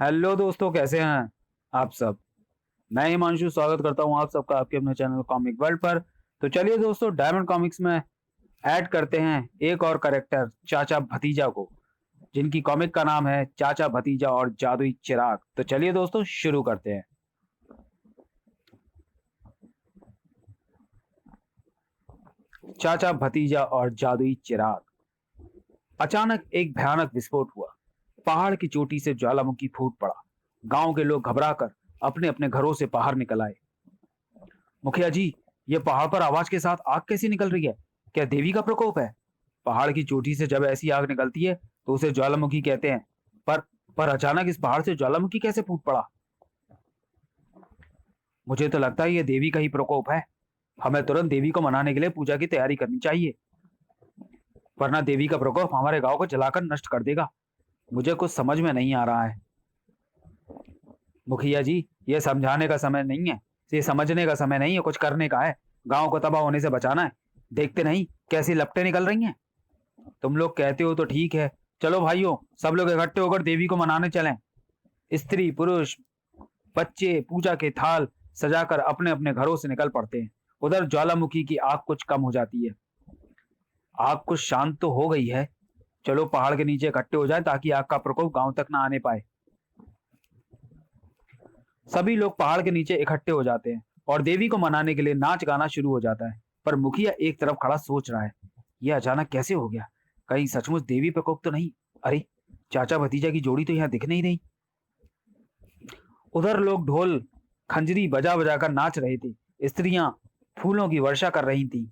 Hello दोस्तों, कैसे हैं आप सब। मैं हिमांशु स्वागत करता हूं आप सबका आपके अपने चैनल कॉमिक वर्ल्ड पर। तो चलिए दोस्तों, डायमंड कॉमिक्स में ऐड करते हैं एक और करेक्टर चाचा भतीजा को, जिनकी कॉमिक का नाम है चाचा भतीजा और जादुई चिराग। तो चलिए दोस्तों, शुरू करते हैं। चाचा भतीजा और जादुई चिराग। अचानक एक भयानक विस्फोट हुआ। पहाड़ की चोटी से ज्वालामुखी फूट पड़ा। गांव के लोग घबराकर अपने अपने घरों से बाहर निकल आए। मुखिया जी, ये पहाड़ पर आवाज के साथ आग कैसी निकल रही है? क्या देवी का प्रकोप है? पहाड़ की चोटी से जब ऐसी आग निकलती है तो उसे ज्वालामुखी कहते हैं। पर पर अचानक इस पहाड़ से ज्वालामुखी कैसे फूट पड़ा? मुझे तो लगता है ये देवी का ही प्रकोप है। हमें तुरंत देवी को मनाने के लिए पूजा की तैयारी करनी चाहिए, वरना देवी का प्रकोप हमारे गांव को जलाकर नष्ट कर देगा। मुझे कुछ समझ में नहीं आ रहा है। मुखिया जी, ये समझाने का समय नहीं है, ये समझने का समय नहीं है, कुछ करने का है। गांव को तबाह होने से बचाना है। देखते नहीं कैसी लपटें निकल रही हैं। तुम लोग कहते हो तो ठीक है। चलो भाइयों, सब लोग इकट्ठे होकर देवी को मनाने चलें। स्त्री पुरुष बच्चे पूजा के थाल सजाकर अपने अपने घरों से निकल पड़ते हैं। उधर ज्वालामुखी की आग कुछ कम हो जाती है। आग कुछ शांत तो हो गई है। चलो पहाड़ के नीचे इकट्ठे हो जाए ताकि आग का प्रकोप गांव तक ना आने पाए। सभी लोग पहाड़ के नीचे इकट्ठे हो जाते हैं और देवी को मनाने के लिए नाच गाना शुरू हो जाता है। पर मुखिया एक तरफ खड़ा सोच रहा है, यह अचानक कैसे हो गया? कहीं सचमुच देवी प्रकोप तो नहीं? अरे, चाचा भतीजा की जोड़ी तो यहाँ दिख नहीं रही। उधर लोग ढोल खंजरी बजा बजा कर नाच रहे थे। स्त्रियां फूलों की वर्षा कर रही थी।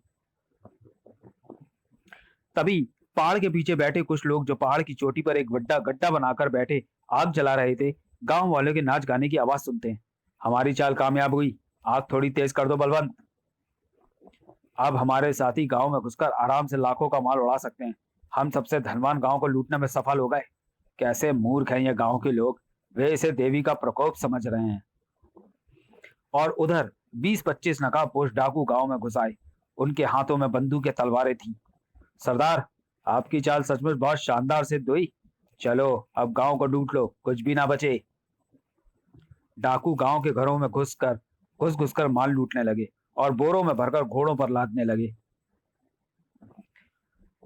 तभी पहाड़ के पीछे बैठे कुछ लोग, जो पहाड़ की चोटी पर एक बड़ा गड्ढा बनाकर बैठे आग जला रहे थे, गांव वालों के नाच गाने की आवाज सुनते हैं। हमारी चाल कामयाब हुई। आग थोड़ी तेज कर दो बलवंत। अब हमारे साथी गांव में घुसकर आराम से लाखों का माल उड़ा सकते हैं। हम सबसे धनवान गांव को लूटने में सफल हो गए। कैसे मूर्ख हैं ये गांव के लोग। वे इसे देवी का प्रकोप समझ रहे हैं। और उधर 20-25 नकाबपोश डाकू गांव में घुस आए। उनके हाथों में बंदूकें तलवारें थी। सरदार, आपकी चाल सचमुच बहुत शानदार सिद्ध हुई। चलो अब गांव को लूट लो, कुछ भी ना बचे। डाकू गांव के घरों में घुस घुस कर माल लूटने लगे और बोरों में भरकर घोड़ों पर लादने लगे।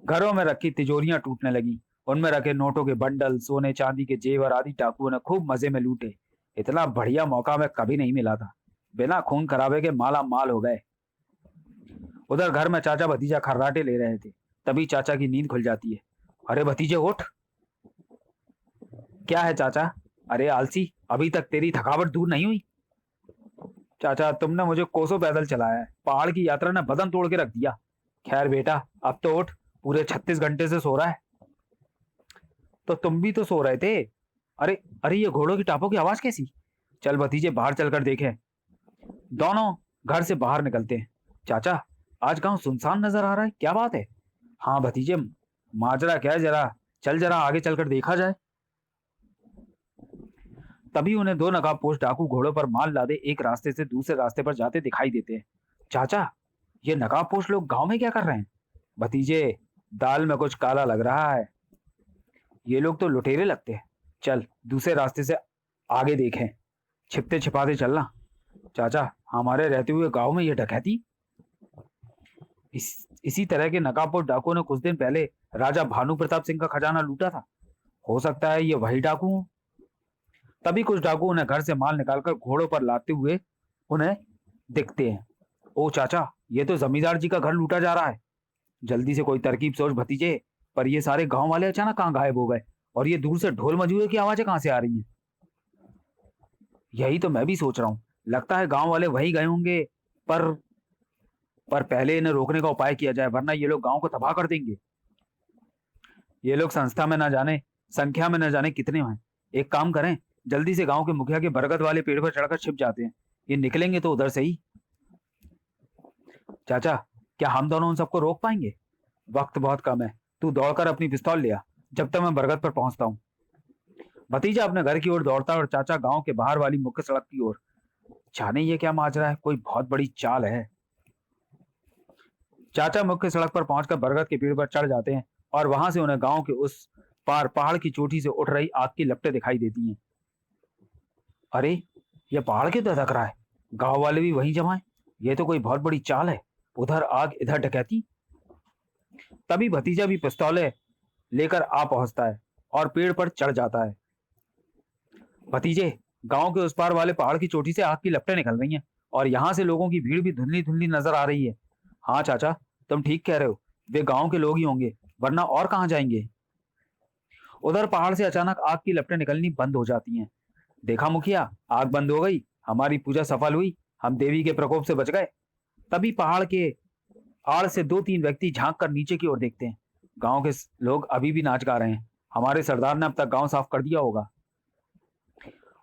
घरों में रखी तिजोरियां टूटने लगी। उनमें रखे नोटों के बंडल, सोने चांदी के जेवर आदि डाकुओं ने खूब मजे में लूटे। इतना बढ़िया मौका में कभी नहीं मिला था। बिना खून खराबे के माला माल हो गए। उधर घर में चाचा भतीजा खर्राटे ले रहे थे। तभी चाचा की नींद खुल जाती है। अरे भतीजे उठ। क्या है चाचा? अरे आलसी, अभी तक तेरी थकावट दूर नहीं हुई? चाचा, तुमने मुझे कोसों पैदल चलाया है, पहाड़ की यात्रा ने बदन तोड़ के रख दिया। खैर बेटा, अब तो उठ। पूरे 36 घंटे से सो रहा है। तो तुम भी तो सो रहे थे। अरे अरे, ये घोड़ों की टापों की आवाज कैसी? चल भतीजे, बाहर चलकर देखें। दोनों घर से बाहर निकलते हैं। चाचा, आज गांव सुनसान नजर आ रहा है, क्या बात है? हाँ भतीजे, माजरा क्या है, जरा आगे चलकर देखा जाए। तभी उन्हें दो नकाबपोश डाकू घोड़ों पर माल लादे एक रास्ते से दूसरे रास्ते पर जाते दिखाई देते हैं। चाचा, ये नकाबपोश लोग गांव में क्या कर रहे हैं? भतीजे, दाल में कुछ काला लग रहा है। ये लोग तो लुटेरे लगते हैं। चल दूसरे रास्ते से आगे देखें। छिपते छिपाते चलना। चाचा, हमारे रहते हुए गांव में ये डकैती? इसी तरह के नकाबपोश डाकुओं ने कुछ दिन पहले राजा भानु प्रताप सिंह का खजाना लूटा था। हो सकता है ये वही डाकू हो। तभी कुछ डाकू उन्हें घर से माल निकालकर घोड़ों पर लाते हुए उन्हें दिखते हैं। ओ चाचा, ये तो जमींदार जी का घर लूटा जा रहा है। जल्दी से कोई तरकीब सोच भतीजे। पर ये सारे गांव वाले अचानक कहाँ गायब हो गए? और ये दूर से ढोल मजूरे की आवाजें कहाँ से आ रही हैं? यही तो मैं भी सोच रहा हूँ। लगता है गांव वाले वही गए होंगे। पर पर पहले इन्हें रोकने का उपाय किया जाए, वरना ये लोग गांव को तबाह कर देंगे। ये लोग संख्या में न जाने कितने हैं। एक काम करें, जल्दी से गांव के मुखिया के बरगद वाले पेड़ पर चढ़कर छिप जाते हैं। ये निकलेंगे तो उधर से ही। चाचा, क्या हम दोनों उन सबको रोक पाएंगे? वक्त बहुत कम है। तू दौड़कर अपनी पिस्तौल ले आ, जब तक मैं बरगद पर पहुंचता हूँ। भतीजा अपने घर की ओर दौड़ता है और चाचा गांव के बाहर वाली मुख्य सड़क की ओर। जाने ये क्या माजरा है, कोई बहुत बड़ी चाल है। चाचा मुख्य सड़क पर पहुंचकर बरगद के पेड़ पर चढ़ जाते हैं और वहां से उन्हें गांव के उस पार पहाड़ की चोटी से उठ रही आग की लपटें दिखाई देती हैं। अरे, ये पहाड़ क्यों दधक रहा है? गांव वाले भी वहीं जमा है। ये तो कोई बहुत बड़ी चाल है। उधर आग, इधर डकैती। तभी भतीजा भी पिस्तौलें लेकर आ पहुंचता है और पेड़ पर चढ़ जाता है। भतीजे, गांव के उस पार वाले पहाड़ की चोटी से आग की लपटें निकल रही हैं और यहाँ से लोगों की भीड़ भी धुंधली धुंधली नजर आ रही है। हाँ चाचा, तुम ठीक कह रहे हो। वे गांव के लोग ही होंगे, वरना और कहाँ जाएंगे। उधर पहाड़ से अचानक आग की लपटें निकलनी बंद हो जाती हैं। देखा मुखिया, आग बंद हो गई, हमारी पूजा सफल हुई, हम देवी के प्रकोप से बच गए। तभी पहाड़ के आड़ से दो तीन व्यक्ति झांक कर नीचे की ओर देखते हैं। गांव के लोग अभी भी नाच गा रहे हैं। हमारे सरदार ने अब तक गांव साफ कर दिया होगा।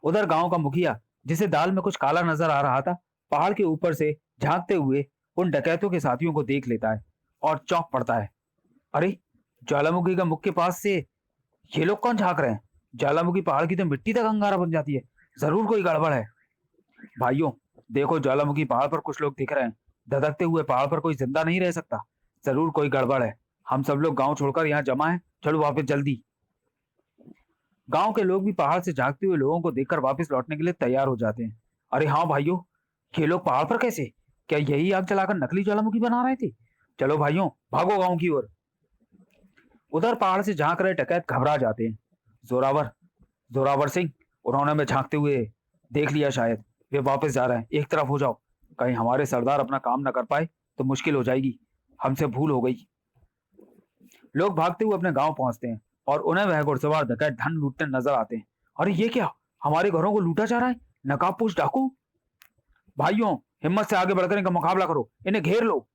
उधर गांव का मुखिया, जिसे दाल में कुछ काला नजर आ रहा था, पहाड़ के ऊपर से झांकते हुए उन डकैतों के साथियों को देख लेता है और चौंक पड़ता है। अरे, ज्वालामुखी का मुख के पास से ये लोग कौन झांक रहे हैं? ज्वालामुखी पहाड़ की तो मिट्टी तक अंगारा बन जाती है। जरूर कोई गड़बड़ है। भाइयों, देखो, ज्वालामुखी पहाड़ पर कुछ लोग दिख रहे हैं। धधकते हुए पहाड़ पर कोई जिंदा नहीं रह सकता। जरूर कोई गड़बड़ है। हम सब लोग गांव छोड़कर यहाँ जमा है। चलो वापस जल्दी। गांव के लोग भी पहाड़ से झांकते हुए लोगों को देखकर वापस लौटने के लिए तैयार हो जाते हैं। अरे हाँ भाइयों, ये लोग पहाड़ पर कैसे? क्या यही आग जलाकर नकली ज्वालामुखी बना रहे थे? चलो भाइयों, भागो गांव की ओर। उधर पहाड़ से झांक रहे डकैत घबरा जाते हैं। जोरावर, जोरावर सिंह, उन्होंने हमें झांकते हुए देख लिया शायद। वे वापस जा रहे हैं। एक तरफ हो जाओ। कहीं हमारे सरदार अपना काम न कर पाए तो मुश्किल हो जाएगी। हमसे भूल हो गई। लोग भागते हुए अपने गांव पहुंचते हैं और उन्हें वह घुड़सवार डकैत धन लूटते नजर आते हैं। अरे ये क्या, हमारे घरों को लूटा जा रहा है? नकाबपोश डाकू! भाइयों, हिम्मत से आगे बढ़कर इनका मुकाबला करो, इन्हें घेर लो।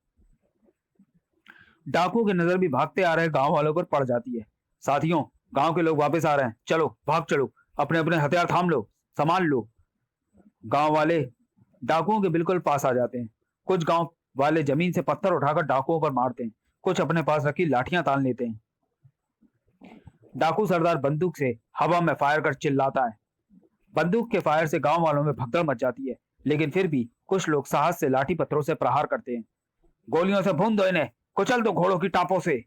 डाकुओं की नजर भी भागते आ रहे गांव वालों पर पड़ जाती है। साथियों, गांव के लोग वापस आ रहे हैं। चलो भाग चलो, अपने अपने हथियार थाम लो, संभाल लो। गांव वाले डाकुओं के बिल्कुल पास आ जाते हैं। कुछ गांव वाले जमीन से पत्थर उठाकर डाकुओं पर मारते हैं। कुछ अपने पास रखी लाठियां तान लेते हैं। डाकू सरदार बंदूक से हवा में फायर कर चिल्लाता है। बंदूक के फायर से गांव वालों में भगदड़ मच जाती है, लेकिन फिर भी कुछ लोग साहस से लाठी पत्थरों से प्रहार करते हैं। गोलियों से भून दो इन्हें, कुचल दो घोड़ों की टापों से।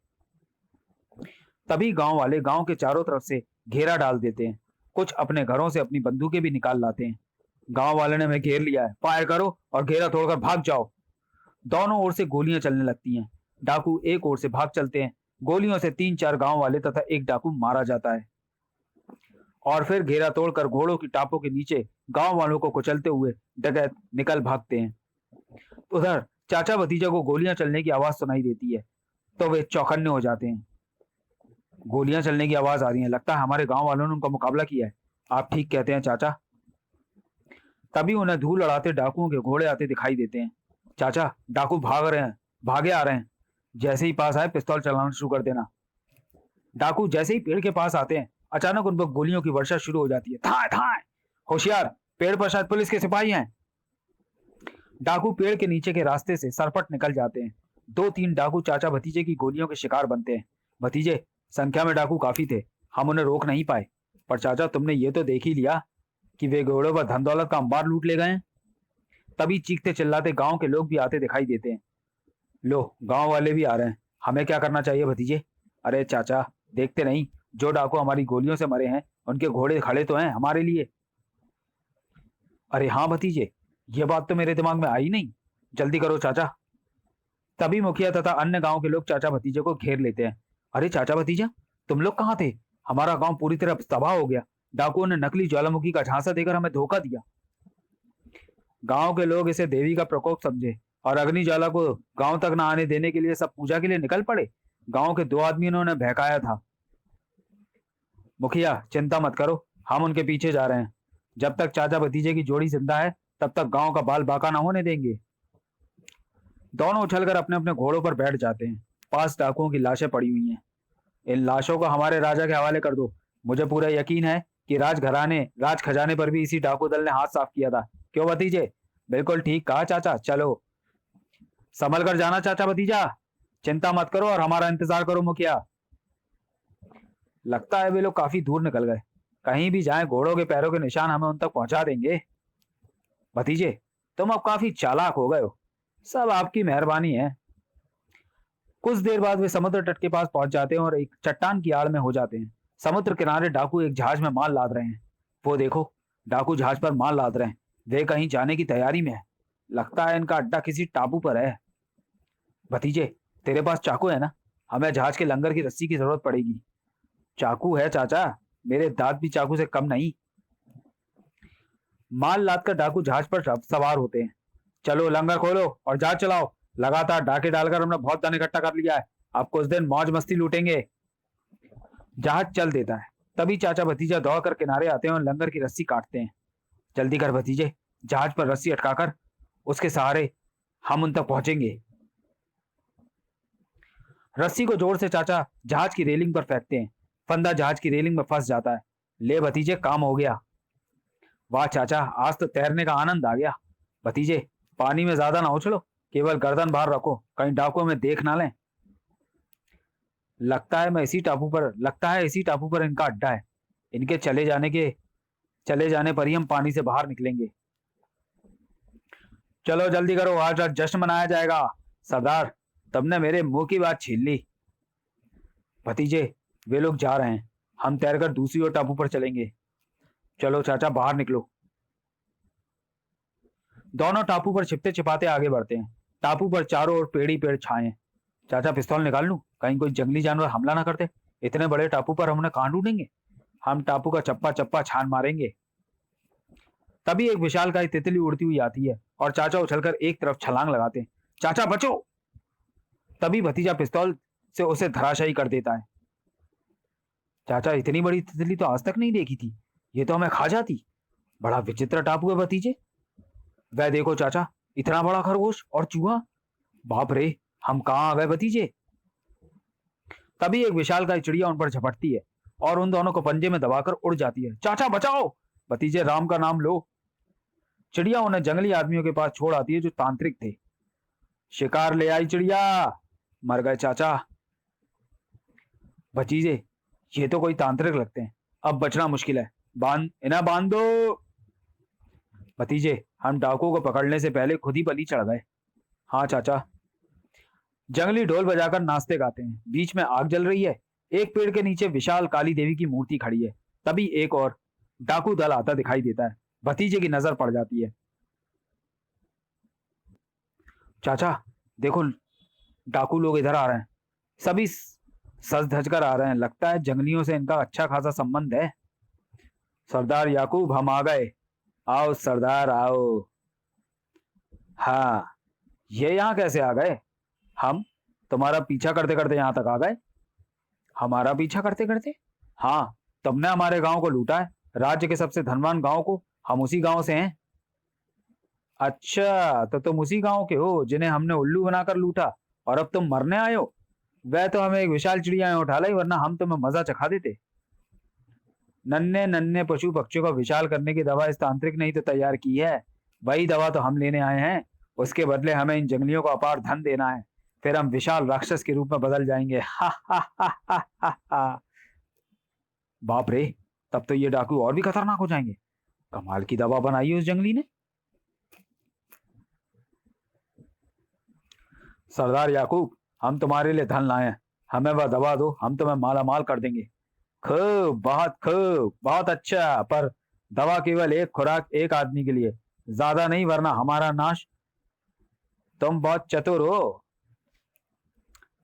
तभी गांव वाले गांव के चारों तरफ से घेरा डाल देते हैं। कुछ अपने घरों से अपनी बंदूकें भी निकाल लाते हैं। गांव वाले ने हमें घेर लिया है, फायर करो और घेरा तोड़कर भाग जाओ। दोनों ओर से गोलियां चलने लगती हैं। डाकू एक ओर से भाग चलते हैं। गोलियों से तीन चार गांव वाले तथा एक डाकू मारा जाता है और फिर घेरा तोड़कर घोड़ों की टापों के नीचे गांव वालों को कुचलते हुए डकैत निकल भागते हैं। उधर चाचा भतीजा को गोलियां चलने की आवाज सुनाई देती है तो वे चौकन्ने हो जाते हैं। गोलियां चलने की आवाज आ रही है, लगता है हमारे गांव वालों ने उनका मुकाबला किया है। आप ठीक कहते हैं चाचा। तभी उन्हें धूल उड़ाते डाकुओं के घोड़े आते दिखाई देते हैं। चाचा, डाकू भाग रहे हैं, भागे आ रहे हैं। जैसे ही पास आए पिस्तौल चलाना शुरू कर देना। डाकू जैसे ही पेड़ के पास आते हैं, अचानक उन पर गोलियों की वर्षा शुरू हो जाती है। थाए थाए, होशियार, पेड़ पर शायद पुलिस के सिपाही हैं। डाकू पेड़ के नीचे के रास्ते से सरपट निकल जाते हैं। दो तीन डाकू चाचा भतीजे की गोलियों के शिकार बनते हैं। भतीजे, संख्या में डाकू काफी थे, हम उन्हें रोक नहीं पाए। पर चाचा, तुमने ये तो देख ही लिया कि वे घोड़ों पर धन दौलत का अंबार लूट ले गए हैं। तभी चीखते चिल्लाते गांव के लोग भी आते दिखाई देते हैं। लो, गांव वाले भी आ रहे हैं। हमें क्या करना चाहिए भतीजे? अरे चाचा, देखते नहीं, जो डाकू हमारी गोलियों से मरे हैं उनके घोड़े खड़े तो हैं हमारे लिए। अरे हाँ भतीजे, ये बात तो मेरे दिमाग में आई नहीं। जल्दी करो चाचा। तभी मुखिया तथा अन्य गांव के लोग चाचा भतीजे को घेर लेते हैं। अरे चाचा भतीजा, तुम लोग कहाँ थे? हमारा गांव पूरी तरह तबाह हो गया। डाकुओं ने नकली ज्वालामुखी का झांसा देकर हमें धोखा दिया। गांव के लोग इसे देवी का प्रकोप समझे और अग्नि ज्वाला को गांव तक न आने देने के लिए सब पूजा के लिए निकल पड़े। गांव के दो आदमियों ने बहकाया था। मुखिया, चिंता मत करो, हम उनके पीछे जा रहे हैं। जब तक चाचा भतीजे की जोड़ी जिंदा है तब तक गांव का बाल बाका ना होने देंगे। दोनों उछलकर अपने अपने घोड़ों पर बैठ जाते हैं। पास डाकुओं की लाशें पड़ी हुई हैं। इन लाशों को हमारे राजा के हवाले कर दो। मुझे पूरा यकीन है कि राज खजाने पर भी इसी डाकू दल ने हाथ साफ किया था। क्यों भतीजे? बिल्कुल ठीक कहा चाचा। चलो संभल कर जाना चाचा भतीजा। चिंता मत करो और हमारा इंतजार करो मुखिया। लगता है वे लोग काफी दूर निकल गए। कहीं भी जाएं, घोड़ों के पैरों के निशान हमें उन तक पहुंचा देंगे। भतीजे, तुम अब काफी चालाक हो गए हो। सब आपकी मेहरबानी है। कुछ देर बाद वे समुद्र तट के पास पहुंच जाते हैं और एक चट्टान की आड़ में हो जाते हैं। समुद्र किनारे डाकू एक जहाज में माल लाद रहे हैं। वो देखो, डाकू जहाज पर माल लाद रहे हैं। वे कहीं जाने की तैयारी में है। लगता है इनका अड्डा किसी टापू पर है। भतीजे, तेरे पास चाकू है ना? हमें जहाज के लंगर की रस्सी की जरूरत पड़ेगी। चाकू है चाचा, मेरे दांत भी चाकू से कम नहीं। माल लादकर डाकू जहाज पर सवार होते हैं। चलो लंगर खोलो और जहाज चलाओ। लगातार डाके डालकर हमने बहुत धन इकट्ठा कर लिया है। अब कुछ दिन मौज मस्ती लूटेंगे। जहाज चल देता है। तभी चाचा भतीजा दौड़कर किनारे आते हैं और लंगर की रस्सी काटते हैं। जल्दी कर भतीजे, जहाज पर रस्सी अटकाकर उसके सहारे हम उन तक पहुंचेंगे। रस्सी को जोर से चाचा जहाज की रेलिंग पर फेंकते हैं। फंदा जहाज की रेलिंग में फंस जाता है। ले भतीजे, काम हो गया। वाह चाचा, आज तो तैरने का आनंद आ गया। भतीजे, पानी में ज्यादा ना उछलो, केवल गर्दन बाहर रखो, कहीं डाकू में देख ना लें। लगता है इसी टापू पर इनका अड्डा है। इनके चले जाने पर ही हम पानी से बाहर निकलेंगे। चलो जल्दी करो, आज आज जश्न मनाया जाएगा। सरदार, तुमने मेरे मुंह की बात छीन ली। भतीजे, वे लोग जा रहे हैं। हम तैरकर दूसरी ओर टापू पर चलेंगे। चलो चाचा, बाहर निकलो। दोनों टापू पर छिपते छिपाते आगे बढ़ते हैं। टापू पर चारों ओर पेड़ ही पेड़ छाए हैं। चाचा, पिस्तौल निकाल लूं, कहीं कोई जंगली जानवर हमला ना करते। इतने बड़े टापू पर हम उन्हें कहां ढूंढेंगे? हम टापू का चप्पा चप्पा छान मारेंगे। तभी एक विशालकाय तितली उड़ती हुई आती है और चाचा उछलकर एक तरफ छलांग लगाते हैं। चाचा बचो! तभी भतीजा पिस्तौल से उसे धराशायी कर देता है। चाचा, इतनी बड़ी तितली तो आज तक नहीं देखी थी। ये तो हमें खा जाती। बड़ा विचित्र टापू है भतीजे। वह देखो चाचा, इतना बड़ा खरगोश और चूहा। बाप रे, हम कहाँ आ गए भतीजे? तभी एक विशालकाय चिड़िया उन पर झपटती है और उन दोनों को पंजे में दबाकर उड़ जाती है। चाचा बचाओ! भतीजे, राम का नाम लो। चिड़िया उन्हें जंगली आदमियों के पास छोड़ आती है जो तांत्रिक थे। शिकार ले आई चिड़िया। मर गए चाचा। भतीजे, ये तो कोई तांत्रिक लगते हैं। अब बचना मुश्किल है। इन्हें बांध दो। भतीजे, हम डाकुओं को पकड़ने से पहले खुद ही बलि चढ़ गए। हाँ चाचा। जंगली ढोल बजाकर नाचते गाते हैं। बीच में आग जल रही है। एक पेड़ के नीचे विशाल काली देवी की मूर्ति खड़ी है। तभी एक और डाकू दल आता दिखाई देता है। भतीजे की नजर पड़ जाती है। चाचा देखो, डाकू लोग इधर आ रहे हैं। सभी सज धज कर आ रहे हैं। लगता है जंगलियों से इनका अच्छा खासा संबंध है। सरदार याकूब, हम आ गए। आओ सरदार आओ। हाँ, ये यहाँ कैसे आ गए? हम तुम्हारा पीछा करते करते यहाँ तक आ गए। हमारा पीछा करते करते? हाँ, तुमने हमारे गांव को लूटा है, राज्य के सबसे धनवान गांव को। हम उसी गांव से हैं। अच्छा, तो तुम उसी गांव के हो जिन्हें हमने उल्लू बनाकर लूटा और अब तुम मरने आए हो। वह तो हमें एक विशाल चिड़िया ने उठा लाई, वरना हम तुम्हें मजा चखा देते। नन्हे नन्हे पशु पक्षियों को विशाल करने की दवा इस तांत्रिक ने ही तो तैयार की है। वही दवा तो हम लेने आए हैं। उसके बदले हमें इन जंगलियों को अपार धन देना है। फिर हम विशाल राक्षस के रूप में बदल जाएंगे। हा हा हा हा हा हा। बाप रे, तब तो ये डाकू और भी खतरनाक हो जाएंगे। कमाल की दवा बनाई है उस जंगली ने। सरदार याकूब, हम तुम्हारे लिए धन लाए हैं। हमें वह दवा दो, हम तुम्हें माला माल कर देंगे। खूब, बहुत अच्छा। पर दवा केवल एक खुराक, एक आदमी के लिए, ज्यादा नहीं, वरना हमारा नाश। तुम बहुत चतुर हो।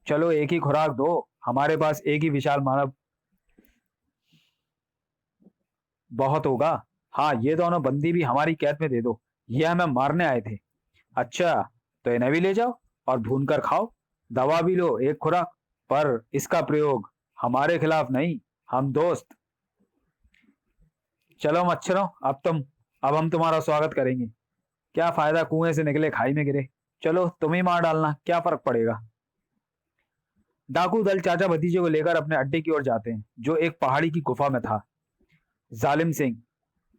चलो एक ही खुराक दो। हमारे पास एक ही विशाल मानव बहुत होगा। हाँ, ये दोनों बंदी भी हमारी कैद में दे दो। ये हमें मारने आए थे। अच्छा, तो इन्हें भी ले जाओ और भून कर खाओ। दवा भी लो, एक खुराक, पर इसका प्रयोग हमारे खिलाफ नहीं। हम दोस्त। चलो मच्छरों, अब हम तुम्हारा स्वागत करेंगे। क्या फायदा कुएं से निकले खाई में गिरे। चलो तुम ही मार डालना, क्या फर्क पड़ेगा। डाकू दल चाचा भतीजे को लेकर अपने अड्डे की ओर जाते हैं, जो एक पहाड़ी की गुफा में था। जालिम सिंह,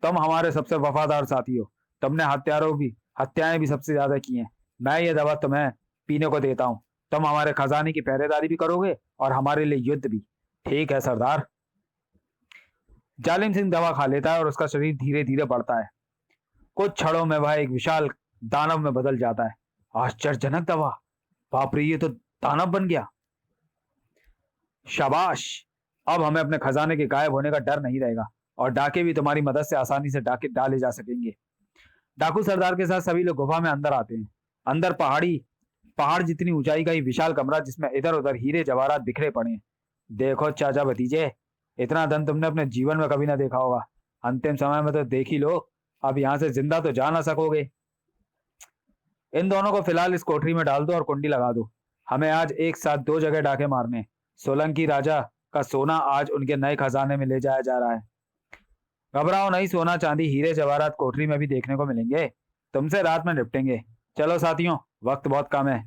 तुम हमारे सबसे वफादार साथी हो। तुमने हत्याएं भी सबसे ज्यादा की हैं। मैं ये दवा तुम्हें पीने को देता हूँ। तुम हमारे खजाने की पहरेदारी भी करोगे और हमारे लिए युद्ध भी। ठीक है सरदार। जालिम सिंह दवा खा लेता है और उसका शरीर धीरे धीरे बढ़ता है। कुछ क्षणों में वह एक विशाल दानव में बदल जाता है। आश्चर्यजनक दवा। बाप रे, ये तो दानव बन गया। शाबाश, अब हमें अपने खजाने के गायब होने का डर नहीं रहेगा। और डाके भी तुम्हारी मदद से आसानी से डाके डाले जा सकेंगे। डाकू सरदार के साथ सभी लोग गुफा में अंदर आते हैं। अंदर पहाड़ जितनी ऊंचाई का ही विशाल कमरा, जिसमें इधर उधर हीरे जवाहरात बिखरे पड़े हैं। देखो चाचा भतीजे, इतना धन तुमने अपने जीवन में कभी ना देखा होगा। अंतिम समय में तो देख ही लो, अब यहाँ से जिंदा तो जा ना सकोगे। इन दोनों को फिलहाल इस कोठरी में डाल दो और कुंडी लगा दो। हमें आज एक साथ दो जगह डाके मारने। सोलंकी राजा का सोना आज उनके नए खजाने में ले जाया जा रहा है। घबराओ नहीं, सोना चांदी हीरे जवाहरात कोठरी में भी देखने को मिलेंगे। तुमसे रात में निपटेंगे। चलो साथियों, वक्त बहुत कम है।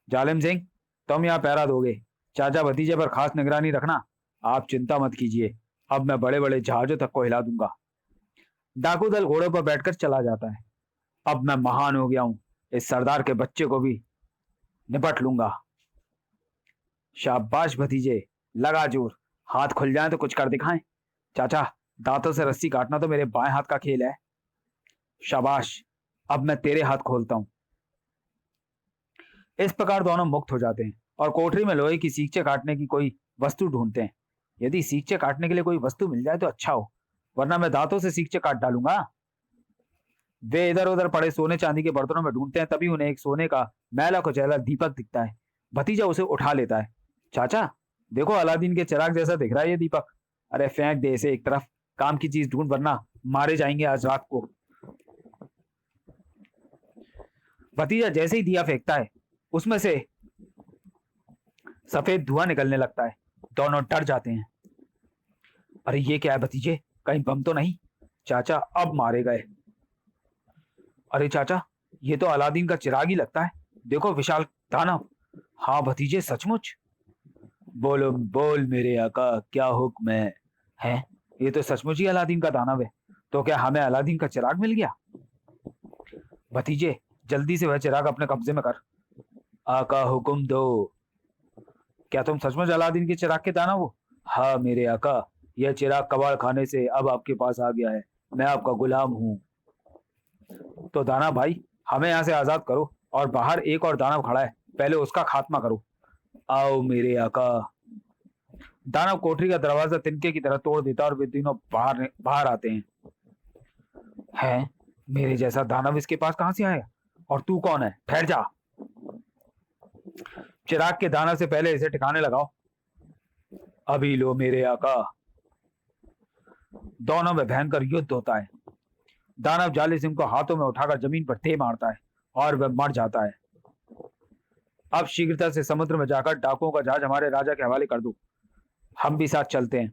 जालिम सिंह, तुम यहाँ पहरा दोगे। चाचा भतीजे पर खास निगरानी रखना। आप चिंता मत कीजिए, अब मैं बड़े बड़े जहाजों तक को हिला दूंगा। डाकू दल घोड़ों पर बैठकर चला जाता है। अब मैं महान हो गया हूं, इस सरदार के बच्चे को भी निपट लूंगा। शाबाश भतीजे, लगा जोर। हाथ खुल जाए तो कुछ कर दिखाएं। चाचा, दांतों से रस्सी काटना तो मेरे बाएं हाथ का खेल है। शाबाश, अब मैं तेरे हाथ खोलता हूं। इस प्रकार दोनों मुक्त हो जाते हैं और कोठरी में लोहे की सीकचे काटने की कोई वस्तु ढूंढते हैं। यदि सीकचे काटने के लिए कोई वस्तु मिल जाए तो अच्छा हो, वरना मैं दांतों से सीकचे काट डालूंगा। वे इधर उधर पड़े सोने चांदी के बर्तनों में ढूंढते हैं, तभी उन्हें एक सोने का मैला कुचैला दीपक दिखता है। भतीजा उसे उठा लेता है। चाचा देखो, अलादीन के चिराग जैसा दिख रहा है ये दीपक। अरे फेंक दे इसे एक तरफ, काम की चीज ढूंढ वरना मारे जाएंगे आज रात को। भतीजा जैसे ही दिया फेंकता है, उसमें से सफेद धुआं निकलने लगता है। दोनों डर जाते हैं। अरे ये क्या है भतीजे, कहीं बम तो नहीं? चाचा अब मारे गए। अरे चाचा, ये तो अलादीन का चिराग ही लगता है। देखो विशाल दानव। हाँ भतीजे, सचमुच। बोलो बोल मेरे आका, क्या हुक्म है? ये तो सचमुच ही अलादीन का दानव है। तो क्या हमें अलादीन का चिराग मिल गया? भतीजे जल्दी से वह चिराग अपने कब्जे में कर। आका हुक्म दो। क्या तुम सचमुच अलादीन के चिराग के दानव हो? हाँ मेरे आका, यह चिराग कबाड़ खाने से अब आपके पास आ गया है। मैं आपका गुलाम हूँ। तो दानव भाई, हमें यहाँ से आजाद करो। और बाहर एक और दानव खड़ा है, पहले उसका खात्मा करो। आओ मेरे आका। दानव कोठरी का दरवाजा तिनके की तरह तोड़ देता और वे तीनों बाहर बाहर आते हैं। मेरे जैसा दानव इसके पास कहां से आया? और तू कौन है? ठहर जा। चिराग के दानव से पहले इसे ठिकाने लगाओ। अभी लो मेरे आका। दोनों में भयंकर युद्ध होता है। दानव जाली सिंह को हाथों में उठाकर जमीन पर दे मारता है और वह मर जाता है। अब शीघ्रता से समुद्र में जाकर डाकुओं का जहाज हमारे राजा के हवाले कर दो। हम भी साथ चलते हैं।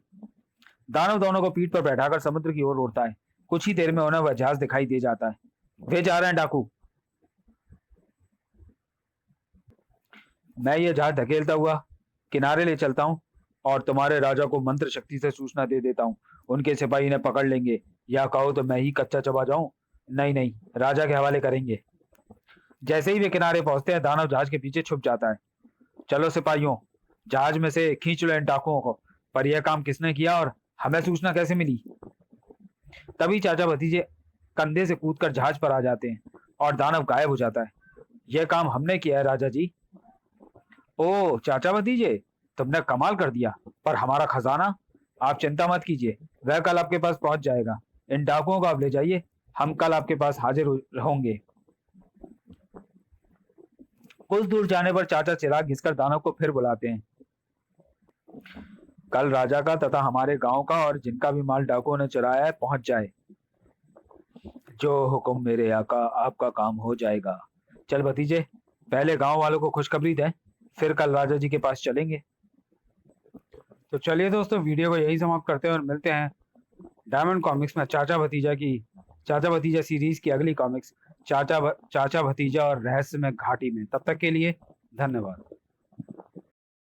दानव दोनों को पीठ पर बैठाकर समुद्र की ओर उड़ता है। कुछ ही देर में उन्हें वह जहाज दिखाई दे जाता है। वे जा रहे हैं डाकू। मैं ये जहाज धकेलता हुआ किनारे ले चलता हूँ और तुम्हारे राजा को मंत्र शक्ति से सूचना दे देता हूँ। उनके सिपाही इन्हें पकड़ लेंगे, या कहो तो मैं ही कच्चा चबा जाऊं। नहीं नहीं, राजा के हवाले करेंगे। जैसे ही वे किनारे पहुंचते हैं, दानव जहाज के पीछे छुप जाता है। चलो सिपाहियों, जहाज में से खींच लो इन डाकुओं को। पर यह काम किसने किया और हमें सूचना कैसे मिली? तभी चाचा भतीजे कंधे से कूदकर जहाज पर आ जाते हैं और दानव गायब हो जाता है। यह काम हमने किया है राजा जी। ओ चाचा भतीजे, तुमने कमाल कर दिया। पर हमारा खजाना? आप चिंता मत कीजिए, वह कल आपके पास पहुंच जाएगा। इन डाकुओं को आप ले जाइए, हम कल आपके पास हाजिर होंगे। कुछ दूर जाने पर चाचा चिराग घिसकर दानव को फिर बुलाते हैं। कल राजा का तथा हमारे गांव का और जिनका भी माल डाकुओं ने चुराया है पहुंच जाए। जो हुक्म मेरे आका, आपका काम हो जाएगा। चल भतीजे, पहले गांव वालों को खुशखबरी दें, फिर कल राजा जी के पास चलेंगे। तो चलिए दोस्तों, वीडियो को यही समाप्त करते हैं और मिलते हैं डायमंड कॉमिक्स में चाचा भतीजा सीरीज की अगली कॉमिक्स चाचा भतीजा और रहस्यमय घाटी में। तब तक के लिए धन्यवाद।